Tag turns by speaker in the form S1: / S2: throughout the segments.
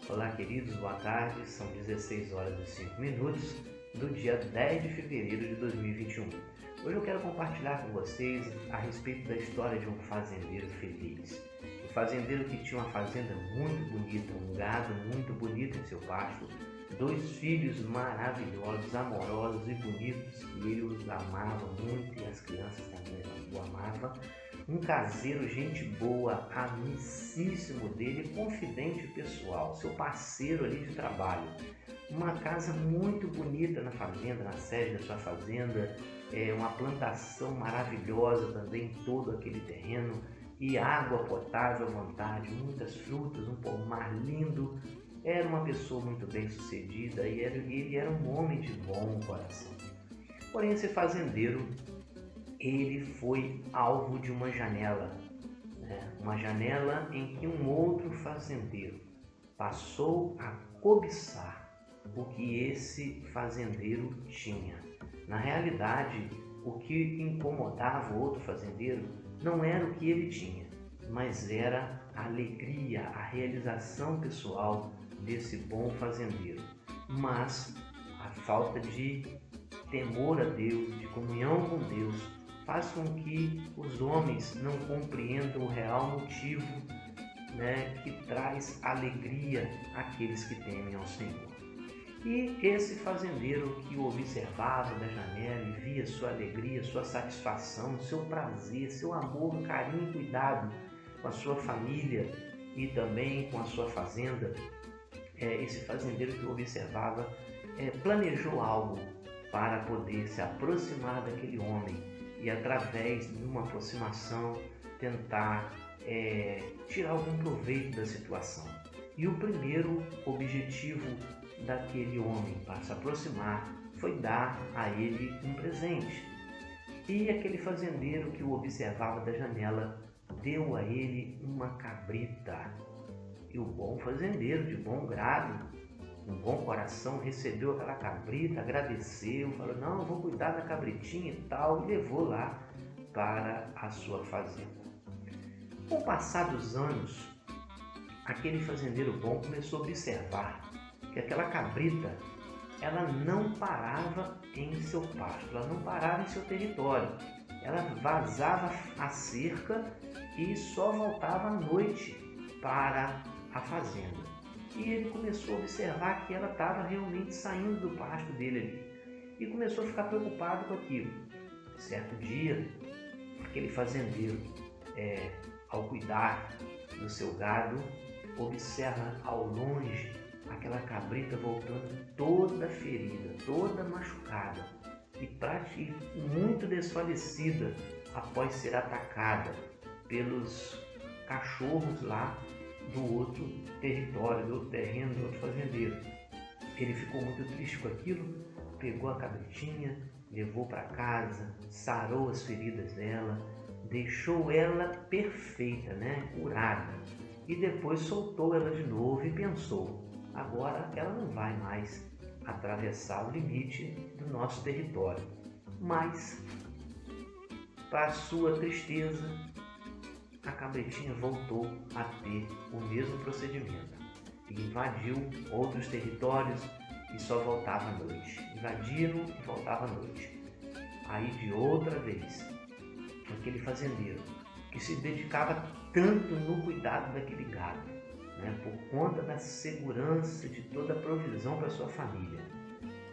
S1: Olá, queridos, boa tarde. São 16 horas e 5 minutos do dia 10 de fevereiro de 2021. Hoje eu quero compartilhar com vocês a respeito da história de um fazendeiro feliz. Um fazendeiro que tinha uma fazenda muito bonita, um gado muito bonito em seu pasto, dois filhos maravilhosos, amorosos e bonitos, que ele os amava muito e as crianças também o amavam. Um caseiro, gente boa, amicíssimo dele, confidente pessoal, seu parceiro ali de trabalho. Uma casa muito bonita na fazenda, na sede da sua fazenda, uma plantação maravilhosa também em todo aquele terreno e água potável à vontade, muitas frutas, um pomar lindo. Era uma pessoa muito bem sucedida e ele era um homem de bom coração. Porém, esse fazendeiro, ele foi alvo de uma janela, uma janela em que um outro fazendeiro passou a cobiçar o que esse fazendeiro tinha. Na realidade, o que incomodava o outro fazendeiro não era o que ele tinha, mas era a alegria, a realização pessoal desse bom fazendeiro. Mas a falta de temor a Deus, de comunhão com Deus, faz com que os homens não compreendam o real motivo, que traz alegria àqueles que temem ao Senhor. E esse fazendeiro que o observava da janela e via sua alegria, sua satisfação, seu prazer, seu amor, carinho e cuidado com a sua família e também com a sua fazenda, esse fazendeiro que o observava planejou algo para poder se aproximar daquele homem e, através de uma aproximação, tentar tirar algum proveito da situação. E o primeiro objetivo daquele homem para se aproximar foi dar a ele um presente. E aquele fazendeiro que o observava da janela deu a ele uma cabrita. E o bom fazendeiro, de bom grado, um bom coração, recebeu aquela cabrita, agradeceu, falou: não, eu vou cuidar da cabritinha e tal, e levou lá para a sua fazenda. Com o passar dos anos, aquele fazendeiro bom começou a observar que aquela cabrita, ela não parava em seu pasto, ela não parava em seu território, ela vazava a cerca e só voltava à noite para a fazenda. E ele começou a observar que ela estava realmente saindo do pasto dele ali. E começou a ficar preocupado com aquilo. Certo dia, aquele fazendeiro, ao cuidar do seu gado, observa ao longe aquela cabrita voltando toda ferida, toda machucada e muito desfalecida após ser atacada pelos cachorros lá do outro território, do outro terreno, do outro fazendeiro. Ele ficou muito triste com aquilo, pegou a cabritinha, levou para casa, sarou as feridas dela, deixou ela perfeita, curada, e depois soltou ela de novo e pensou: agora ela não vai mais atravessar o limite do nosso território. Mas, para sua tristeza, a cabritinha voltou a ter o mesmo procedimento e invadiu outros territórios e só voltava à noite. Invadiram e voltava à noite. Aí, de outra vez, aquele fazendeiro que se dedicava tanto no cuidado daquele gado, por conta da segurança de toda a provisão para sua família,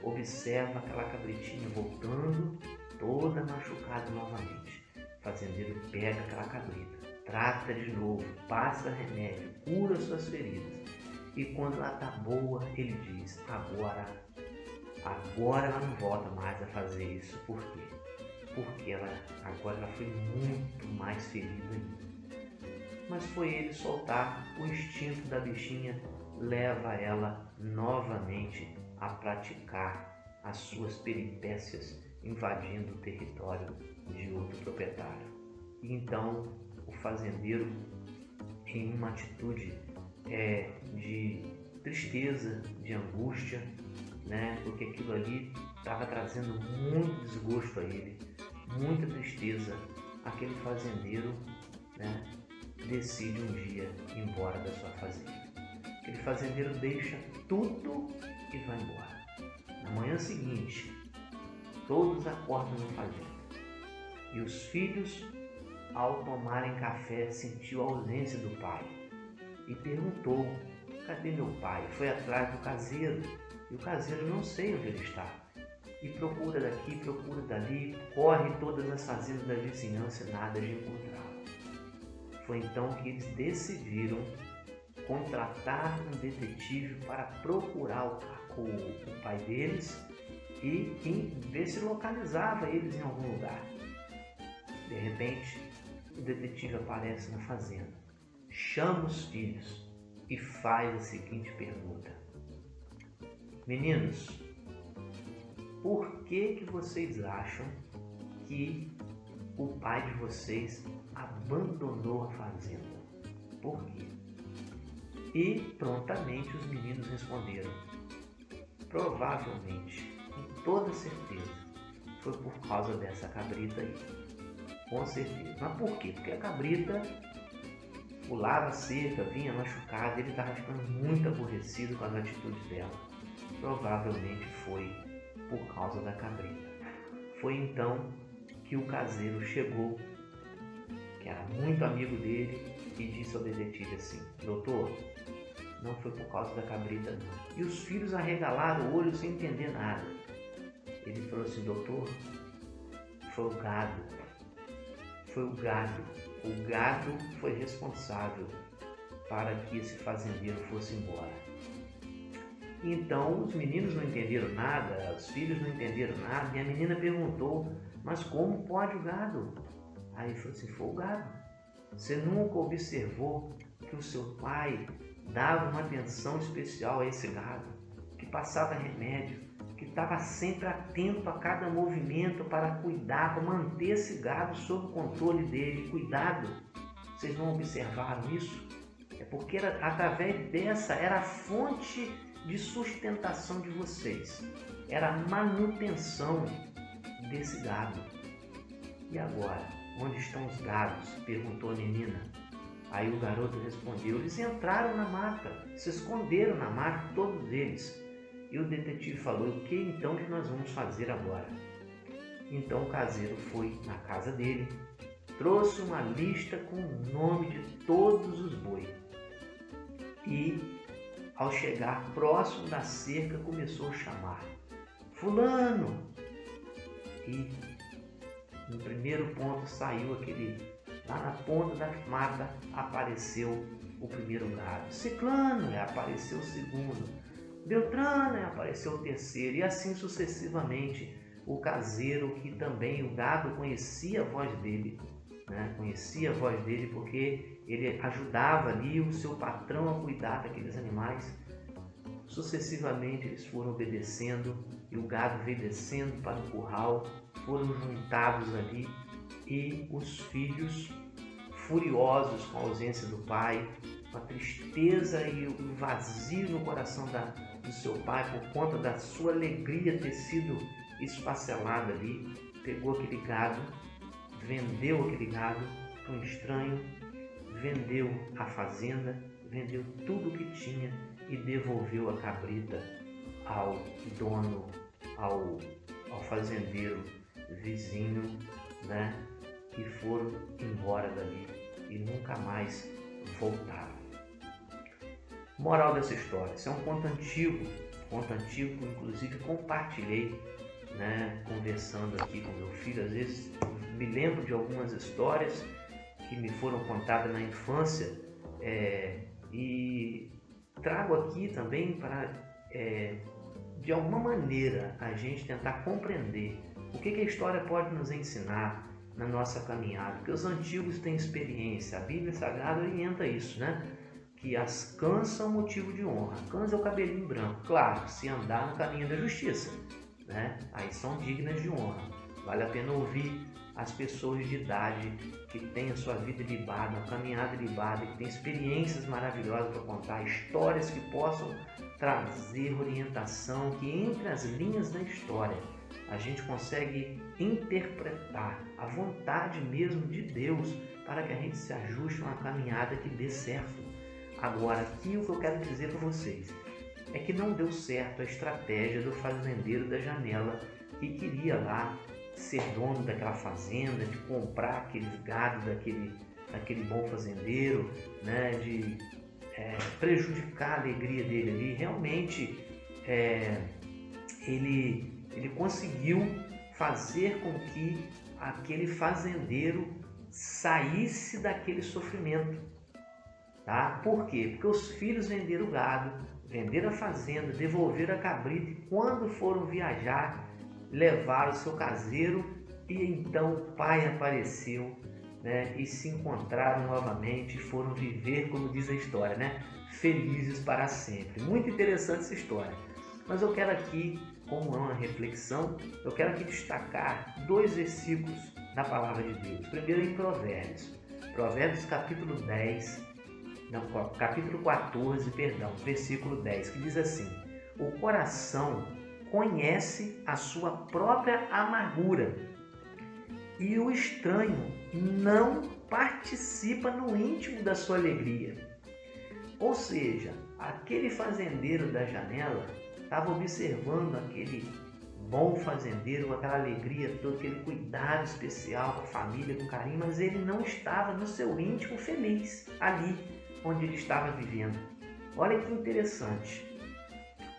S1: observa aquela cabritinha voltando toda machucada novamente. O fazendeiro pega aquela cabrita, trata de novo, passa remédio, cura suas feridas. E quando ela está boa, ele diz: agora ela não volta mais a fazer isso. Por quê? Porque agora ela foi muito mais ferida ainda. Mas foi ele soltar o instinto da bichinha, leva ela novamente a praticar as suas peripécias, invadindo o território de outro proprietário. E então o fazendeiro, em uma atitude de tristeza, de angústia, porque aquilo ali estava trazendo muito desgosto a ele, muita tristeza, aquele fazendeiro decide um dia ir embora da sua fazenda. Aquele fazendeiro deixa tudo e vai embora. Na manhã seguinte, todos acordam na fazenda. E os filhos, ao tomarem café, sentiu a ausência do pai. E perguntou: cadê meu pai? Foi atrás do caseiro. E o caseiro: não sei onde ele está. E procura daqui, procura dali, corre todas as fazendas da vizinhança e nada de encontrá-lo. Foi então que eles decidiram contratar um detetive para procurar o pai deles e ver se localizava eles em algum lugar. De repente, o detetive aparece na fazenda, chama os filhos e faz a seguinte pergunta: meninos, por que vocês acham que o pai de vocês abandonou a fazenda? Por quê? E prontamente os meninos responderam: provavelmente, com toda certeza, foi por causa dessa cabrita aí. Com certeza. Mas por quê? Porque a cabrita pulava a cerca, vinha machucada, ele estava ficando muito aborrecido com as atitudes dela. Provavelmente foi por causa da cabrita. Foi então que o caseiro chegou, que era muito amigo dele, e disse ao detetive assim: doutor, não foi por causa da cabrita não. E os filhos arregalaram o olho sem entender nada. Ele falou assim: doutor, foi o gado. Foi o gado. O gado foi responsável para que esse fazendeiro fosse embora. Então os meninos não entenderam nada, os filhos não entenderam nada, e a menina perguntou: mas como pode o gado? Aí ele falou assim: foi o gado. Você nunca observou que o seu pai dava uma atenção especial a esse gado, que passava remédio, que estava sempre atento a cada movimento para cuidar, para manter esse gado sob o controle dele? Cuidado! Vocês não observaram isso? É porque através dessa era a fonte de sustentação de vocês, era a manutenção desse gado. E agora, onde estão os gados? Perguntou a menina. Aí o garoto respondeu: eles entraram na mata, se esconderam na mata, todos eles. E o detetive falou: o que então que nós vamos fazer agora? Então o caseiro foi na casa dele, trouxe uma lista com o nome de todos os bois e, ao chegar próximo da cerca, começou a chamar: fulano! E no primeiro ponto saiu aquele, lá na ponta da mata apareceu o primeiro gado. Ciclano, apareceu o segundo. Beltrano, apareceu o terceiro. E assim sucessivamente. O caseiro, que também o gado conhecia a voz dele, né? Conhecia a voz dele porque ele ajudava ali o seu patrão a cuidar daqueles animais. Sucessivamente eles foram obedecendo e o gado veio descendo para o curral, foram juntados ali, e os filhos, furiosos com a ausência do pai, com a tristeza e o vazio no coração do seu pai por conta da sua alegria ter sido esfacelada ali, pegou aquele gado, vendeu aquele gado para um estranho, vendeu a fazenda, vendeu tudo o que tinha e devolveu a cabrita ao dono, ao fazendeiro vizinho, né? E foram embora dali e nunca mais voltaram. Moral dessa história: isso é um conto antigo, que inclusive compartilhei, né, conversando aqui com meu filho. Às vezes me lembro de algumas histórias que me foram contadas na infância, e trago aqui também para, de alguma maneira, a gente tentar compreender o que a história pode nos ensinar na nossa caminhada, porque os antigos têm experiência, a Bíblia Sagrada orienta isso, né? Que as cãs são motivo de honra. Cãs é o cabelinho branco, claro, se andar no caminho da justiça, né? Aí são dignas de honra. Vale a pena ouvir as pessoas de idade que têm a sua vida libada, a caminhada libada, que têm experiências maravilhosas para contar, histórias que possam trazer orientação, que entre as linhas da história a gente consegue interpretar a vontade mesmo de Deus para que a gente se ajuste a uma caminhada que dê certo. Agora, aqui o que eu quero dizer para vocês é que não deu certo a estratégia do fazendeiro da janela, que queria lá ser dono daquela fazenda, de comprar aqueles gados daquele bom fazendeiro, né, de prejudicar a alegria dele ali. Realmente ele conseguiu fazer com que aquele fazendeiro saísse daquele sofrimento. Tá? Por quê? Porque os filhos venderam o gado, venderam a fazenda, devolveram a cabrita, e quando foram viajar, levaram o seu caseiro, e então o pai apareceu, né? E se encontraram novamente e foram viver, como diz a história, né? Felizes para sempre. Muito interessante essa história. Mas eu quero aqui, como é uma reflexão, eu quero aqui destacar 2 versículos da palavra de Deus. Primeiro em Provérbios capítulo 14, versículo 10, que diz assim: o coração conhece a sua própria amargura e o estranho não participa no íntimo da sua alegria. Ou seja, aquele fazendeiro da janela estava observando aquele bom fazendeiro, com aquela alegria toda, aquele cuidado especial com a família, com carinho, mas ele não estava no seu íntimo feliz, ali onde ele estava vivendo. Olha que interessante.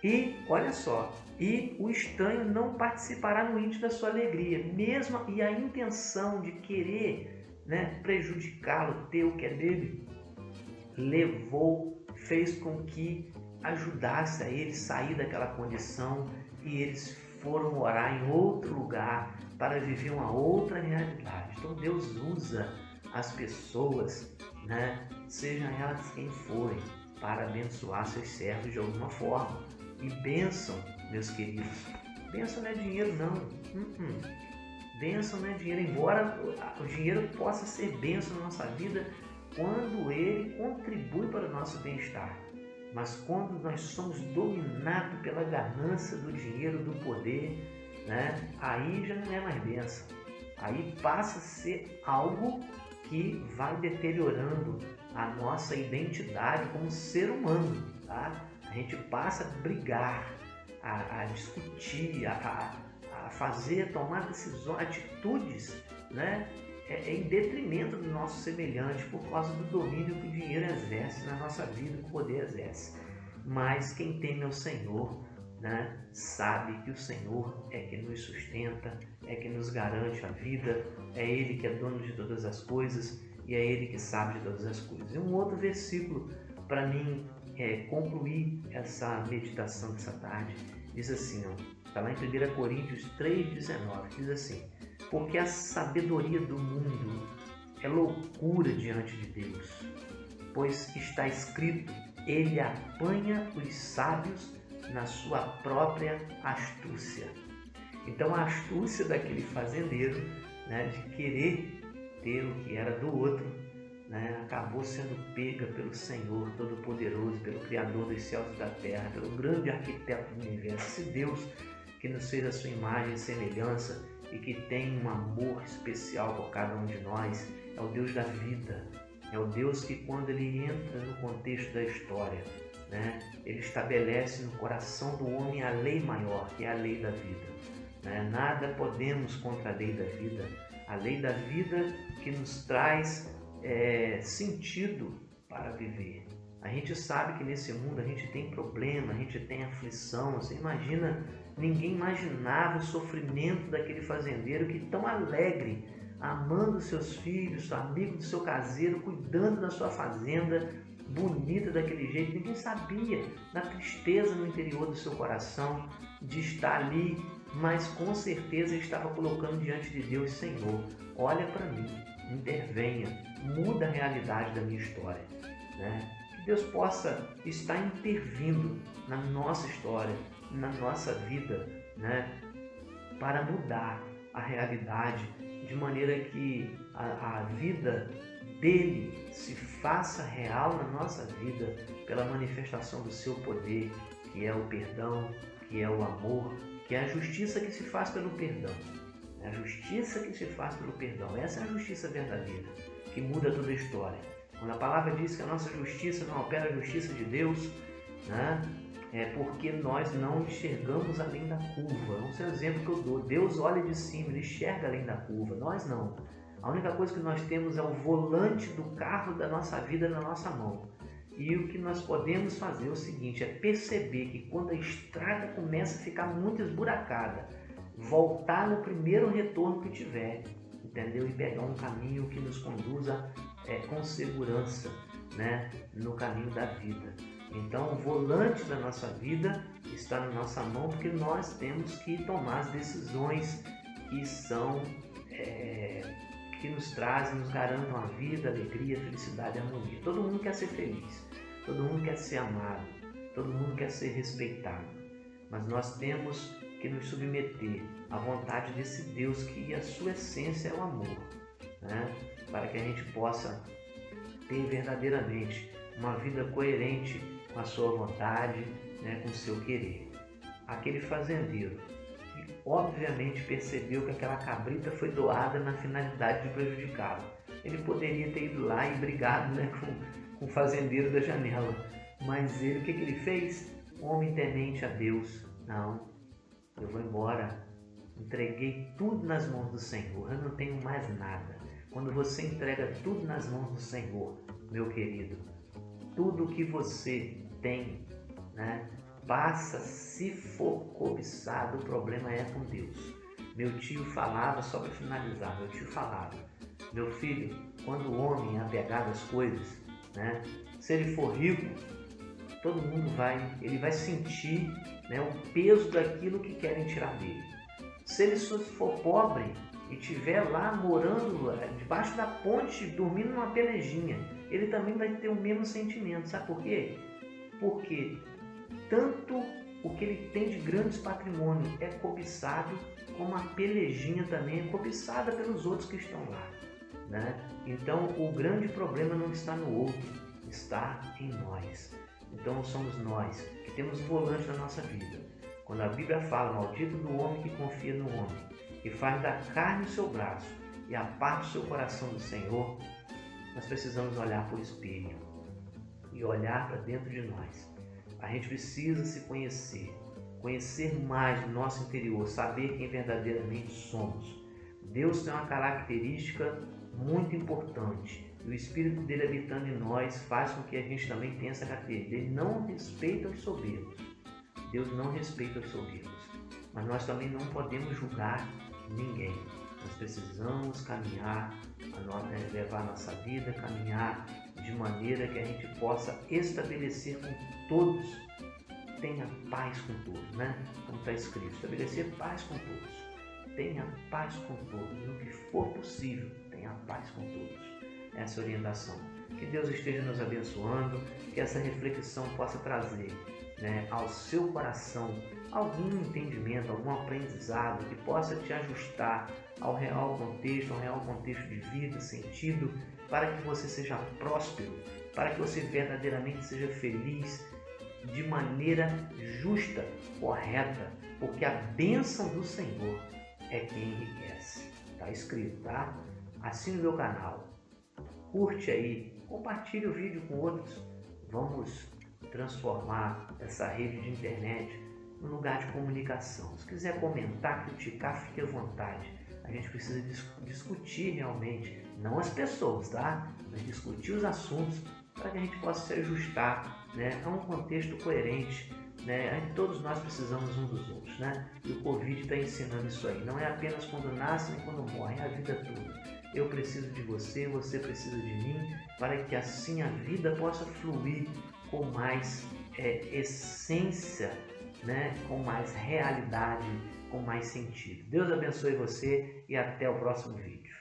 S1: E olha só, e o estranho não participará no íntimo da sua alegria, mesmo e a intenção de querer, né, prejudicá-lo, ter o que é dele, fez com que ajudasse a ele sair daquela condição, e eles foram morar em outro lugar para viver uma outra realidade. Então Deus usa as pessoas, né, sejam elas quem forem, para abençoar seus servos de alguma forma. E bênção, meus queridos, bênção não é dinheiro não. Bênção não é dinheiro, embora o dinheiro possa ser bênção na nossa vida quando ele contribui para o nosso bem-estar. Mas quando nós somos dominados pela ganância do dinheiro, do poder, né, aí já não é mais bênção. Aí passa a ser algo que vai deteriorando a nossa identidade como ser humano. Tá? A gente passa a brigar, a discutir, a tomar decisões, atitudes, né, em detrimento do nosso semelhante, por causa do domínio que o dinheiro exerce na nossa vida, que o poder exerce. Mas quem teme ao Senhor, né, sabe que o Senhor é que nos sustenta, é que nos garante a vida, é Ele que é dono de todas as coisas e é Ele que sabe de todas as coisas. E um outro versículo para mim concluir essa meditação dessa tarde, diz assim, está lá em 1 Coríntios 3,19, diz assim: porque a sabedoria do mundo é loucura diante de Deus, pois está escrito, ele apanha os sábios na sua própria astúcia. Então a astúcia daquele fazendeiro, né, de querer ter o que era do outro, né, acabou sendo pega pelo Senhor Todo-Poderoso, pelo Criador dos céus e da terra, pelo grande arquiteto do universo, esse Deus que nos fez a sua imagem e semelhança e que tem um amor especial por cada um de nós. É o Deus da vida, é o Deus que, quando ele entra no contexto da história, né, ele estabelece no coração do homem a lei maior, que é a lei da vida, né? Nada podemos contra a lei da vida, a lei da vida que nos traz sentido para viver. A gente sabe que nesse mundo a gente tem problema, a gente tem aflição. Você imagina, ninguém imaginava o sofrimento daquele fazendeiro que tão alegre, amando seus filhos, amigo do seu caseiro, cuidando da sua fazenda, bonita daquele jeito. Ninguém sabia da tristeza no interior do seu coração de estar ali, mas com certeza ele estava colocando diante de Deus: Senhor, olha para mim, intervenha, muda a realidade da minha história, né? Que Deus possa estar intervindo na nossa história, na nossa vida, né, para mudar a realidade, de maneira que a vida dele se faça real na nossa vida pela manifestação do seu poder, que é o perdão, que é o amor, que é a justiça que se faz pelo perdão. É a justiça que se faz pelo perdão. Essa é a justiça verdadeira, que muda toda a história. Quando a palavra diz que a nossa justiça não opera a justiça de Deus, né? É porque nós não enxergamos além da curva. É um exemplo que eu dou. Deus olha de cima, Ele enxerga além da curva. Nós não. A única coisa que nós temos é o volante do carro da nossa vida na nossa mão. E o que nós podemos fazer é o seguinte, é perceber que quando a estrada começa a ficar muito esburacada, voltar no primeiro retorno que tiver, entendeu? E pegar um caminho que nos conduza com segurança, né? No caminho da vida. Então, o volante da nossa vida está na nossa mão, porque nós temos que tomar as decisões que são, que nos trazem, nos garantam a vida, a alegria, a felicidade e a harmonia. Todo mundo quer ser feliz, todo mundo quer ser amado, todo mundo quer ser respeitado, mas nós temos que nos submeter à vontade desse Deus que a sua essência é o amor, né? Para que a gente possa ter verdadeiramente uma vida coerente com a sua vontade, né, com o seu querer. Aquele fazendeiro que obviamente percebeu que aquela cabrita foi doada na finalidade de prejudicá-lo. Ele poderia ter ido lá e brigado, né, com o fazendeiro da janela, mas ele, o que ele fez? Homem temente a Deus. Não, eu vou embora, entreguei tudo nas mãos do Senhor, eu não tenho mais nada. Quando você entrega tudo nas mãos do Senhor, meu querido, tudo que você tem, né, passa, se for cobiçado, o problema é com Deus. Meu tio falava, só para finalizar, meu filho, quando o homem é apegado às coisas, né, se ele for rico, todo mundo ele vai sentir, né, o peso daquilo que querem tirar dele. Se ele for pobre e estiver lá morando debaixo da ponte, dormindo numa pelejinha, ele também vai ter o mesmo sentimento. Sabe por quê? Porque tanto o que ele tem de grandes patrimônios é cobiçado, como a pelejinha também é cobiçada pelos outros que estão lá, né? Então o grande problema não está no outro, está em nós. Então somos nós que temos o volante na nossa vida. Quando a Bíblia fala, maldito do homem que confia no homem, que faz da carne o seu braço e aparta o seu coração do Senhor, nós precisamos olhar para o espelho e olhar para dentro de nós. A gente precisa se conhecer mais do nosso interior, saber quem verdadeiramente somos. Deus tem uma característica muito importante, e o Espírito dele habitando em nós faz com que a gente também tenha essa característica. Ele não respeita os soberbos. Deus não respeita os soberbos, mas nós também não podemos julgar ninguém. Nós precisamos caminhar, levar a nossa vida, caminhar de maneira que a gente possa estabelecer com todos, tenha paz com todos, né? Como está escrito, estabelecer paz com todos. Tenha paz com todos, no que for possível, tenha paz com todos. Essa é a orientação. Que Deus esteja nos abençoando, que essa reflexão possa trazer, né, ao seu coração algum entendimento, algum aprendizado que possa te ajustar ao real contexto de vida, sentido, para que você seja próspero, para que você verdadeiramente seja feliz de maneira justa, correta, porque a bênção do Senhor é quem enriquece. Está escrito, tá? Assine o meu canal, curte aí, compartilhe o vídeo com outros. Vamos transformar essa rede de internet num lugar de comunicação. Se quiser comentar, criticar, fique à vontade. A gente precisa discutir realmente, não as pessoas, tá? Mas discutir os assuntos para que a gente possa se ajustar, né, a um contexto coerente, né? Todos nós precisamos uns dos outros, né? E o Covid está ensinando isso aí. Não é apenas quando nasce nem quando morre, é a vida toda. Eu preciso de você, você precisa de mim, para que assim a vida possa fluir com mais essência, né? Com mais realidade, com mais sentido. Deus abençoe você e até o próximo vídeo.